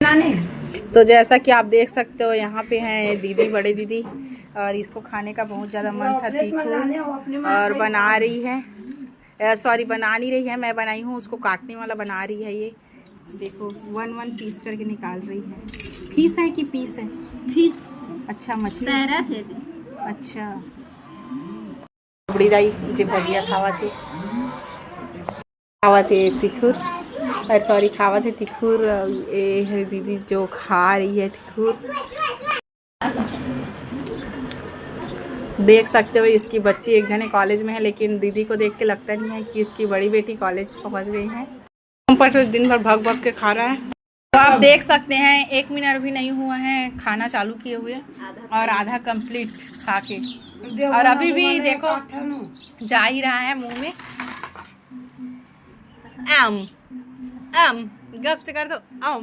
तो जैसा कि आप देख सकते हो यहाँ पे हैं दीदी, बड़े दीदी, और इसको खाने का बहुत ज़्यादा मन था तीखू, और बना रही है, सॉरी बना नहीं रही है, मैं बनाई हूँ, उसको काटने वाला बना रही है। ये देखो 1-1 पीस करके निकाल रही है। फीस है कि पीस है? फीस। अच्छा मछली थे। अच्छा बड़ी दाई जी भजिया खावा थे तिखुर, अरे सॉरी खावा थे तिखुर। ये है दीदी जो खा रही है तिखुर। देख सकते हो इसकी बच्ची एक जने कॉलेज में है, लेकिन दीदी को देख के लगता नहीं है कि इसकी बड़ी बेटी कॉलेज पहुंच गई है। पर दिन भर भग भग के खा रहा है। तो आप देख सकते हैं 1 मिनट भी नहीं हुआ है खाना चालू किए हुए, और आधा कंप्लीट खा के, और अभी भी देखो जा ही रहा है मुंह में। आम आम गप से कर दो आम।